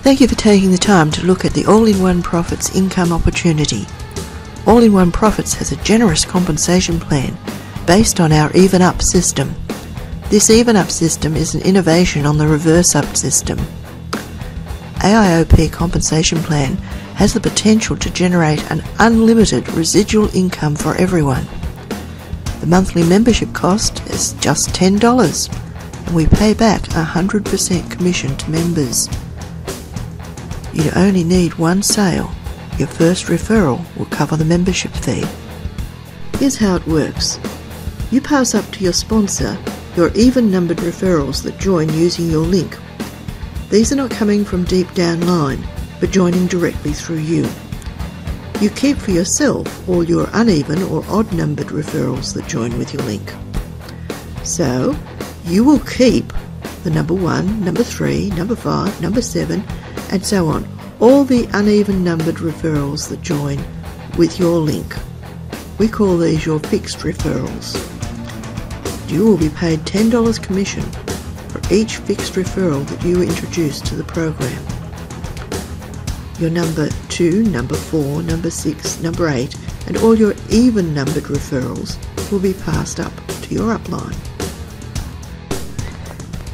Thank you for taking the time to look at the All-in-One Profits income opportunity. All-in-One Profits has a generous compensation plan based on our Even Up system. This Even Up system is an innovation on the Reverse Up system. AIOP compensation plan has the potential to generate an unlimited residual income for everyone. The monthly membership cost is just $10, and we pay back 100% commission to members. You only need one sale. Your first referral will cover the membership fee. Here's how it works. You pass up to your sponsor your even-numbered referrals that join using your link. These are not coming from deep down line, but joining directly through you. You keep for yourself all your uneven or odd-numbered referrals that join with your link. So, you will keep the number 1, number 3, number 5, number 7, and so on, all the uneven numbered referrals that join with your link. We call these your fixed referrals. You will be paid $10 commission for each fixed referral that you introduce to the program. Your number 2, number 4, number 6, number 8, and all your even numbered referrals will be passed up to your upline.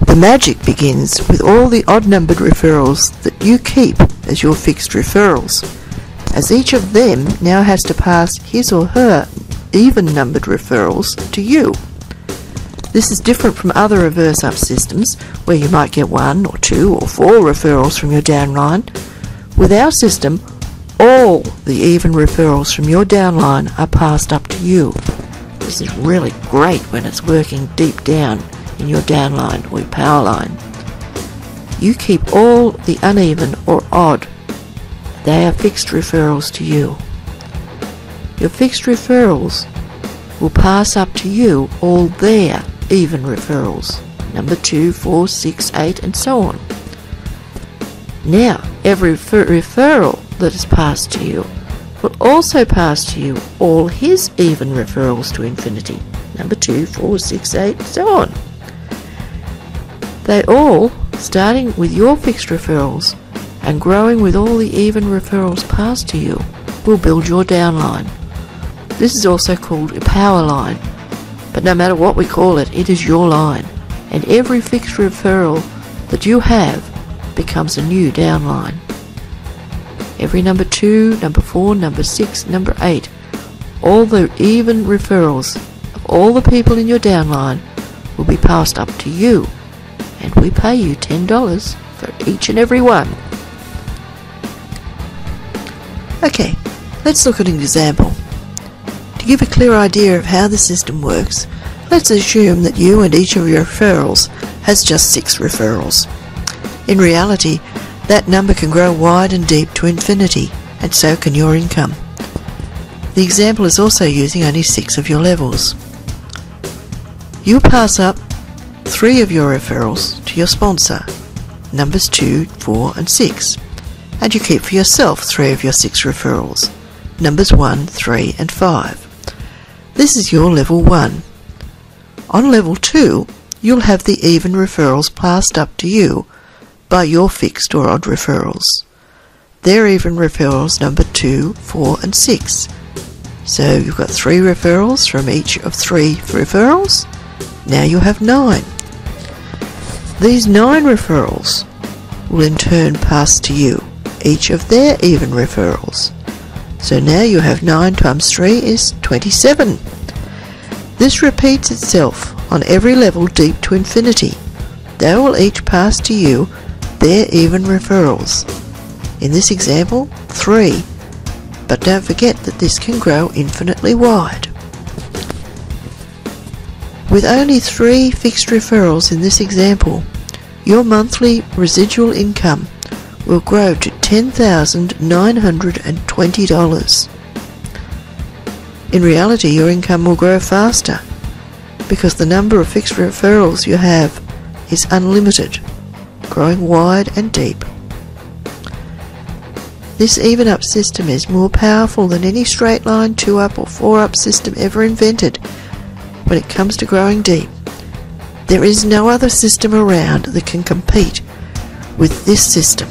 The magic begins with all the odd-numbered referrals that you keep as your fixed referrals, as each of them now has to pass his or her even-numbered referrals to you. This is different from other reverse up systems where you might get 1 or 2 or 4 referrals from your downline. With our system, all the even referrals from your downline are passed up to you. This is really great when it's working deep down in your downline or your power line. You keep all the uneven or odd. They are fixed referrals to you. Your fixed referrals will pass up to you all their even referrals, number 2, 4, 6, 8, and so on. Now, every referral that is passed to you will also pass to you all his even referrals to infinity, number 2, 4, 6, 8, and so on. They all, starting with your fixed referrals and growing with all the even referrals passed to you, will build your downline. This is also called a power line, but no matter what we call it, it is your line, and every fixed referral that you have becomes a new downline. Every number 2, number 4, number 6, number 8, all the even referrals of all the people in your downline will be passed up to you, and we pay you $10 for each and every one. Okay, let's look at an example. To give a clear idea of how the system works, let's assume that you and each of your referrals has just 6 referrals. In reality, that number can grow wide and deep to infinity, and so can your income. The example is also using only 6 of your levels. You pass up 3 of your referrals to your sponsor, numbers 2, 4, and 6, and you keep for yourself 3 of your 6 referrals, numbers 1, 3, and 5. This is your level 1. On level 2, you'll have the even referrals passed up to you by your fixed or odd referrals. They're even referrals number 2, 4, and 6. So you've got 3 referrals from each of 3 referrals. Now you have 9. These 9 referrals will in turn pass to you, each of their even referrals. So now you have 9 times 3 is 27. This repeats itself on every level deep to infinity. They will each pass to you their even referrals. In this example, 3. But don't forget that this can grow infinitely wide. With only 3 fixed referrals in this example, your monthly residual income will grow to $10,920. In reality, your income will grow faster because the number of fixed referrals you have is unlimited, growing wide and deep. This even up system is more powerful than any straight line 2-up or 4-up system ever invented when it comes to growing deep. There is no other system around that can compete with this system.